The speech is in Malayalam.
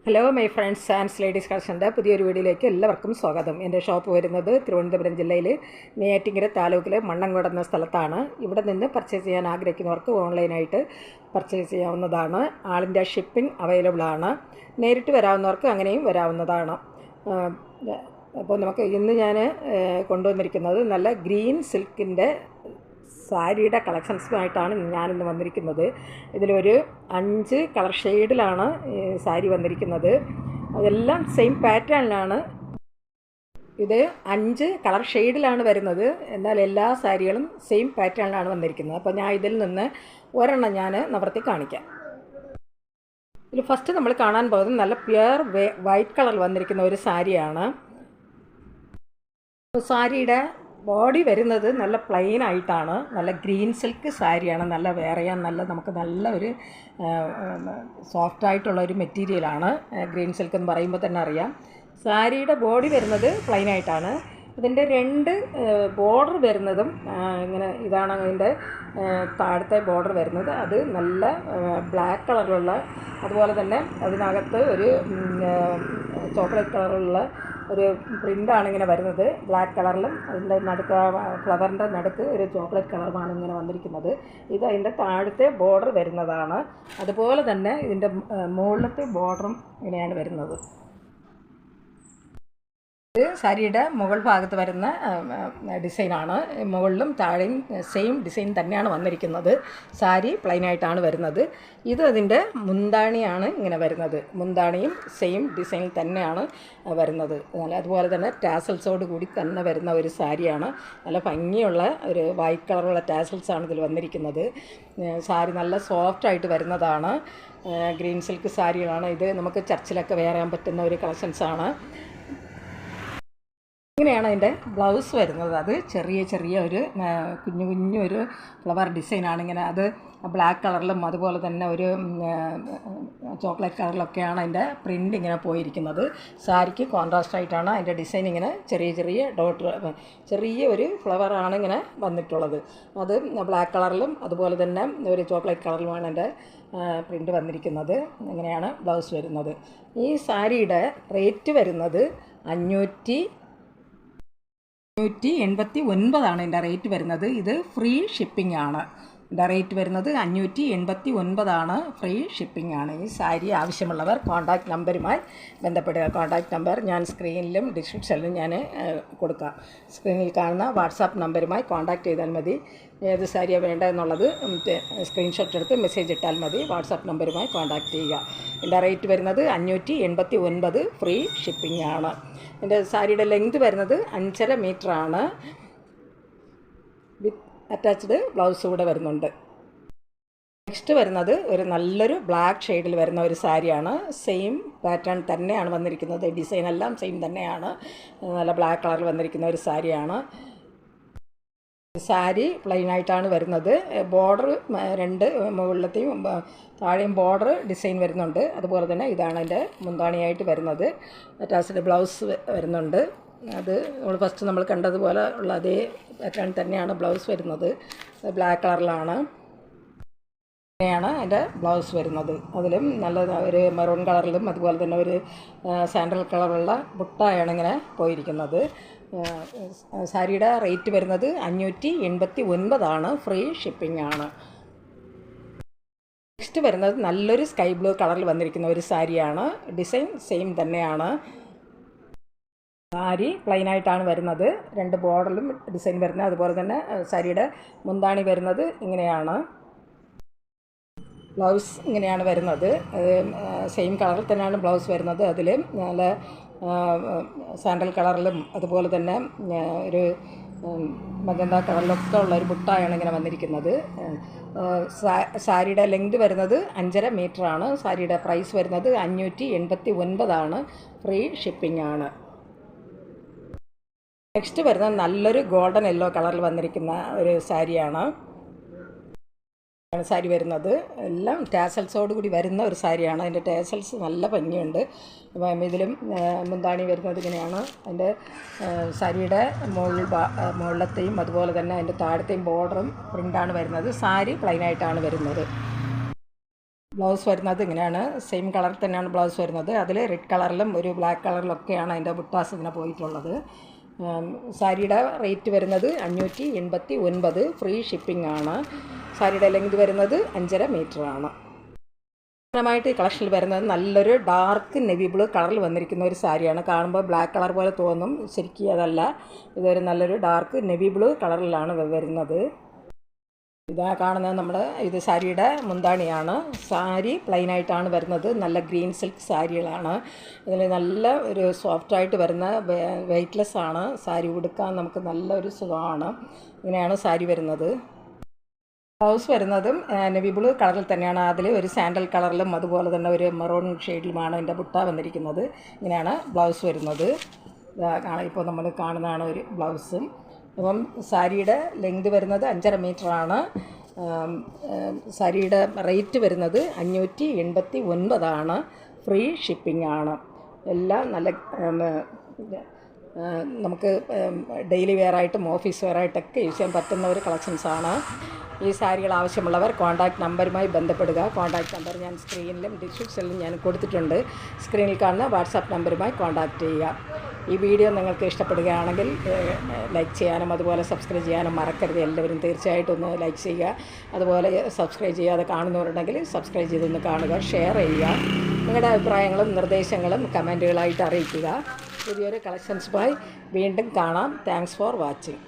ഹലോ മൈ ഫ്രണ്ട്സ് ആൻഡ്സ് ലേഡീസ് കളക്ഷൻ്റെ പുതിയൊരു വീഡിയോയിലേക്ക് എല്ലാവർക്കും സ്വാഗതം. എൻ്റെ ഷോപ്പ് വരുന്നത് തിരുവനന്തപുരം ജില്ലയിൽ നെയ്യാറ്റിൻകര താലൂക്കിലെ മണ്ണങ്കോട് എന്ന സ്ഥലത്താണ്. ഇവിടെ നിന്ന് പർച്ചേസ് ചെയ്യാൻ ആഗ്രഹിക്കുന്നവർക്ക് ഓൺലൈനായിട്ട് പർച്ചേസ് ചെയ്യാവുന്നതാണ്. ആൾ ഇന്ത്യ ഷിപ്പിംഗ് അവൈലബിൾ ആണ്. നേരിട്ട് വരാവുന്നവർക്ക് അങ്ങനെയും വരാവുന്നതാണ്. അപ്പോൾ നമുക്ക് ഇന്ന് ഞാൻ കൊണ്ടുവന്നിരിക്കുന്നത് നല്ല ഗ്രീൻ സിൽക്കിൻ്റെ സാരിയുടെ കളക്ഷൻസുമായിട്ടാണ് ഞാനിന്ന് വന്നിരിക്കുന്നത്. ഇതിലൊരു 5 കളർ ഷെയ്ഡിലാണ് സാരി വന്നിരിക്കുന്നത്. അതെല്ലാം സെയിം പാറ്റേണിലാണ്. ഇത് 5 കളർ ഷെയ്ഡിലാണ് വരുന്നത്. എന്നാൽ എല്ലാ സാരികളും സെയിം പാറ്റേണിലാണ് വന്നിരിക്കുന്നത്. അപ്പോൾ ഞാൻ ഇതിൽ നിന്ന് ഒരെണ്ണം ഞാൻ നിവർത്തി കാണിക്കാം. ഇതിൽ ഫസ്റ്റ് നമ്മൾ കാണാൻ പോകുന്നത് നല്ല പ്യുവർ വൈറ്റ് കളറിൽ വന്നിരിക്കുന്ന ഒരു സാരിയാണ്. സാരിയുടെ ബോഡി വരുന്നത് നല്ല പ്ലെയിൻ ആയിട്ടാണ്. നല്ല ഗ്രീൻ സിൽക്ക് സാരിയാണ്. നല്ല വേറെയാൻ നല്ല നമുക്ക് നല്ല ഒരു സോഫ്റ്റായിട്ടുള്ള ഒരു മെറ്റീരിയലാണ് ഗ്രീൻ സിൽക്ക് എന്ന് പറയുമ്പോൾ തന്നെ അറിയാം. സാരിയുടെ ബോഡി വരുന്നത് പ്ലെയിൻ ആയിട്ടാണ്. ഇതിൻ്റെ 2 ബോർഡർ വരുന്നതും ഇങ്ങനെ ഇതാണ് അതിൻ്റെ താഴത്തെ ബോർഡർ വരുന്നത്. അത് നല്ല ബ്ലാക്ക് കളറിലുള്ള, അതുപോലെ തന്നെ അതിനകത്ത് ഒരു ചോക്ലേറ്റ് കളറിലുള്ള ഒരു പ്രിൻ്റാണ് ഇങ്ങനെ വരുന്നത്. ബ്ലാക്ക് കളറിലും അതിൻ്റെ നടുക്ക് ഫ്ലവറിൻ്റെ നടുക്ക് ഒരു ചോക്ലേറ്റ് കളറുമാണ് ഇങ്ങനെ വന്നിരിക്കുന്നത്. ഇത് അതിൻ്റെ താഴത്തെ ബോർഡർ വരുന്നതാണ്. അതുപോലെ തന്നെ ഇതിൻ്റെ മുകളിലത്തെ ബോർഡറും ഇങ്ങനെയാണ് വരുന്നത്. ഇത് സാരിയുടെ മുകൾ ഭാഗത്ത് വരുന്ന ഡിസൈനാണ്. മുകളിലും താഴെയും സെയിം ഡിസൈൻ തന്നെയാണ് വന്നിരിക്കുന്നത്. സാരി പ്ലെയിനായിട്ടാണ് വരുന്നത്. ഇത് അതിൻ്റെ മുന്താണിയാണ് ഇങ്ങനെ വരുന്നത്. മുന്താണിയും സെയിം ഡിസൈനിൽ തന്നെയാണ് വരുന്നത്. അതുപോലെ തന്നെ ടാസൽസോട് കൂടി തന്നെ വരുന്ന ഒരു സാരിയാണ്. നല്ല ഭംഗിയുള്ള ഒരു വൈറ്റ് കളറുള്ള ടാസൽസാണ് ഇതിൽ വന്നിരിക്കുന്നത്. സാരി നല്ല സോഫ്റ്റായിട്ട് വരുന്നതാണ്. ഗ്രീൻ സിൽക്ക് സാരികളാണ് ഇത്. നമുക്ക് ചർച്ചിലൊക്കെ വെയർ ചെയ്യാൻ പറ്റുന്ന ഒരു കളക്ഷൻസാണ്. ഇങ്ങനെയാണ് അതിൻ്റെ ബ്ലൗസ് വരുന്നത്. അത് ചെറിയ ഒരു കുഞ്ഞു ഫ്ലവർ ഡിസൈനാണ് ഇങ്ങനെ. അത് ബ്ലാക്ക് കളറിലും അതുപോലെ തന്നെ ഒരു ചോക്ലേറ്റ് കളറിലൊക്കെയാണ് അതിൻ്റെ പ്രിൻ്റ് ഇങ്ങനെ പോയിരിക്കുന്നത്. സാരിക്ക് കോൺട്രാസ്റ്റ് ആയിട്ടാണ് അതിൻ്റെ ഡിസൈൻ ഇങ്ങനെ ചെറിയ ഡോട്ട് ചെറിയ ഒരു ഫ്ലവറാണ് ഇങ്ങനെ വന്നിട്ടുള്ളത്. അത് ബ്ലാക്ക് കളറിലും അതുപോലെ തന്നെ ഒരു ചോക്ലേറ്റ് കളറിലുമാണ് അതിൻ്റെ പ്രിൻ്റ് വന്നിരിക്കുന്നത്. ഇങ്ങനെയാണ് ബ്ലൗസ് വരുന്നത്. ഈ സാരിയുടെ റേറ്റ് വരുന്നത് 589 ഇതിൻ്റെ റേറ്റ് വരുന്നത്. ഇത് ഫ്രീ ഷിപ്പിംഗ് ആണ്. ഇതിൻ്റെ റേറ്റ് വരുന്നത് 589 ഫ്രീ ഷിപ്പിംഗ് ആണ്. ഈ സാരി ആവശ്യമുള്ളവർ കോൺടാക്റ്റ് നമ്പറുമായി ബന്ധപ്പെടുക. കോൺടാക്റ്റ് നമ്പർ ഞാൻ സ്ക്രീനിലും ഡിസ്ക്രിപ്ഷനിലും ഞാൻ കൊടുക്കാം. സ്ക്രീനിൽ കാണുന്ന വാട്സാപ്പ് നമ്പറുമായി കോൺടാക്റ്റ് ചെയ്താൽ മതി. ഏത് സാരിയാണ് വേണ്ടതെന്നുള്ളത് സ്ക്രീൻഷോട്ട് എടുത്ത് മെസ്സേജ് ഇട്ടാൽ മതി. വാട്സാപ്പ് നമ്പറുമായി കോൺടാക്റ്റ് ചെയ്യുക. ഇതിൻ്റെ റേറ്റ് വരുന്നത് 589 ഫ്രീ ഷിപ്പിംഗ് ആണ്. എൻ്റെ സാരിയുടെ ലെങ്ത് വരുന്നത് 5.5 മീറ്ററാണ്. വിത്ത് അറ്റാച്ച്ഡ് ബ്ലൗസ് കൂടെ വരുന്നുണ്ട്. നെക്സ്റ്റ് വരുന്നത് ഒരു നല്ലൊരു ബ്ലാക്ക് ഷെയ്ഡിൽ വരുന്ന ഒരു സാരിയാണ്. സെയിം പാറ്റേൺ തന്നെയാണ് വന്നിരിക്കുന്നത്. ഡിസൈൻ എല്ലാം സെയിം തന്നെയാണ്. നല്ല ബ്ലാക്ക് കളറിൽ വന്നിരിക്കുന്ന ഒരു സാരിയാണ്. സാരി പ്ലെയിനായിട്ടാണ് വരുന്നത്. ബോർഡർ 2 മുകളിലത്തെയും താഴെയും ബോർഡർ ഡിസൈൻ വരുന്നുണ്ട്. അതുപോലെ തന്നെ ഇതാണ് അതിൻ്റെ മുന്താണിയായിട്ട് വരുന്നത്. അറ്റാച്ച്ഡ് ബ്ലൗസ് വരുന്നുണ്ട്. അത് ഫസ്റ്റ് നമ്മൾ കണ്ടതുപോലെ ഉള്ള അതേ പാറ്റേൺ തന്നെയാണ് ബ്ലൗസ് വരുന്നത്. ബ്ലാക്ക് കളറിലാണ് അങ്ങനെയാണ് അതിൻ്റെ ബ്ലൗസ് വരുന്നത്. അതിലും നല്ല ഒരു മെറൂൺ കളറിലും അതുപോലെ തന്നെ ഒരു സാൻഡൽ കളറുള്ള ബുട്ടായാണ് ഇങ്ങനെ പോയിരിക്കുന്നത്. സാരിയുടെ റേറ്റ് വരുന്നത് 589 ഫ്രീ ഷിപ്പിംഗ് ആണ്. നെക്സ്റ്റ് വരുന്നത് നല്ലൊരു സ്കൈ ബ്ലൂ കളറിൽ വന്നിരിക്കുന്ന ഒരു സാരിയാണ്. ഡിസൈൻ സെയിം തന്നെയാണ്. സാരി പ്ലെയിനായിട്ടാണ് വരുന്നത്. 2 ബോർഡറിലും ഡിസൈൻ വരുന്നത്. അതുപോലെ തന്നെ സാരിയുടെ മുന്താണി വരുന്നത് ഇങ്ങനെയാണ്. ബ്ലൗസ് ഇങ്ങനെയാണ് വരുന്നത്. സെയിം കളറിൽ തന്നെയാണ് ബ്ലൗസ് വരുന്നത്. അതിൽ നല്ല സാൻഡൽ കളറിലും അതുപോലെ തന്നെ ഒരു മജന്ത കളറിലൊക്കെ ഉള്ള ഒരു ബുട്ടായാണ് ഇങ്ങനെ വന്നിരിക്കുന്നത്. സാരിയുടെ ലെങ്ത് വരുന്നത് 5.5 മീറ്ററാണ്. സാരിയുടെ പ്രൈസ് വരുന്നത് 589 ഫ്രീ ഷിപ്പിംഗ് ആണ്. നെക്സ്റ്റ് വരുന്നത് നല്ലൊരു ഗോൾഡൻ യെല്ലോ കളറിൽ വന്നിരിക്കുന്ന ഒരു സാരിയാണ്. സാരി വരുന്നത് എല്ലാം ടാസൽസോട് കൂടി വരുന്ന ഒരു സാരിയാണ്. അതിൻ്റെ ടാസൽസ് നല്ല ഭംഗിയുണ്ട്. ഇതിലും മുന്താണി വരുന്നത് ഇങ്ങനെയാണ്. അതിൻ്റെ സാരിയുടെ മുകളിലത്തെയും അതുപോലെ തന്നെ അതിൻ്റെ താഴത്തെയും ബോർഡറും പ്രിൻ്റാണ് വരുന്നത്. സാരി പ്ലെയിനായിട്ടാണ് വരുന്നത്. ബ്ലൗസ് വരുന്നത് ഇങ്ങനെയാണ്. സെയിം കളർ തന്നെയാണ് ബ്ലൗസ് വരുന്നത്. അതിൽ റെഡ് കളറിലും ഒരു ബ്ലാക്ക് കളറിലൊക്കെയാണ് അതിൻ്റെ ബുട്ടാസ് ഇതിനെ പോയിട്ടുള്ളത്. സാരിയുടെ റേറ്റ് വരുന്നത് 589, ഫ്രീ ഷിപ്പിംഗ് ആണ്. സാരിയുടെ ലെങ്ത് വരുന്നത് 5.5 മീറ്ററാണ്. പ്രധാനമായിട്ട് ഈ കളക്ഷനിൽ വരുന്നത് നല്ലൊരു ഡാർക്ക് നെവി ബ്ലൂ കളറിൽ വന്നിരിക്കുന്ന ഒരു സാരിയാണ്. കാണുമ്പോൾ ബ്ലാക്ക് കളർ പോലെ തോന്നും, ശരിക്കും അതല്ല. ഇതൊരു നല്ലൊരു ഡാർക്ക് നെവി ബ്ലൂ കളറിലാണ് വരുന്നത്. ഇതാ കാണുന്നത് നമ്മുടെ സാരിയുടെ മുന്താണിയാണ്. സാരി പ്ലെയിനായിട്ടാണ് വരുന്നത്. നല്ല ഗ്രീൻ സിൽക്ക് സാരികളാണ്. ഇതിൽ നല്ല ഒരു സോഫ്റ്റായിട്ട് വരുന്ന വെയ്റ്റ്ലെസ് ആണ്. സാരി ഉടുക്കാൻ നമുക്ക് നല്ലൊരു സുഖമാണ്. ഇങ്ങനെയാണ് സാരി വരുന്നത്. ബ്ലൗസ് വരുന്നതും നെവി ബ്ലൂ കളറിൽ തന്നെയാണ്. അതിൽ ഒരു സാൻഡൽ കളറിലും അതുപോലെ തന്നെ ഒരു മെറൂൺ ഷെയ്ഡിലുമാണ് എൻ്റെ ബുട്ട വന്നിരിക്കുന്നത്. ഇങ്ങനെയാണ് ബ്ലൗസ് വരുന്നത്. ഇപ്പോൾ നമ്മൾ കാണുന്നതാണ് ഒരു ബ്ലൗസും. അപ്പം സാരിയുടെ ലെങ്ത് വരുന്നത് 5.5 മീറ്ററാണ്. സാരിയുടെ റേറ്റ് വരുന്നത് 589 ഫ്രീ ഷിപ്പിംഗ് ആണ്. എല്ലാം നല്ല നമുക്ക് ഡെയിലി വെയറായിട്ടും ഓഫീസ് വെയറായിട്ടൊക്കെ യൂസ് ചെയ്യാൻ പറ്റുന്ന ഒരു കളക്ഷൻസാണ്. ഈ സാരികൾ ആവശ്യമുള്ളവർ കോൺടാക്റ്റ് നമ്പറുമായി ബന്ധപ്പെടുക. കോൺടാക്റ്റ് നമ്പർ ഞാൻ സ്ക്രീനിലും ഡിസ്ക്രിപ്ഷനിലും ഞാൻ കൊടുത്തിട്ടുണ്ട്. സ്ക്രീനിൽ കാണുന്ന വാട്സാപ്പ് നമ്പറുമായി കോൺടാക്റ്റ് ചെയ്യുക. ഈ വീഡിയോ നിങ്ങൾക്ക് ഇഷ്ടപ്പെടുകയാണെങ്കിൽ ലൈക്ക് ചെയ്യാനും അതുപോലെ സബ്സ്ക്രൈബ് ചെയ്യാനും മറക്കരുത്. എല്ലാവരും തീർച്ചയായിട്ടും ഒന്ന് ലൈക്ക് ചെയ്യുക. അതുപോലെ സബ്സ്ക്രൈബ് ചെയ്യാതെ കാണുന്നവരുണ്ടെങ്കിൽ സബ്സ്ക്രൈബ് ചെയ്തൊന്ന് കാണുക, ഷെയർ ചെയ്യുക. നിങ്ങളുടെ അഭിപ്രായങ്ങളും നിർദ്ദേശങ്ങളും കമൻറ്റുകളായിട്ട് അറിയിക്കുക. പുതിയൊരു കളക്ഷൻസുമായി വീണ്ടും കാണാം. Thanks for watching.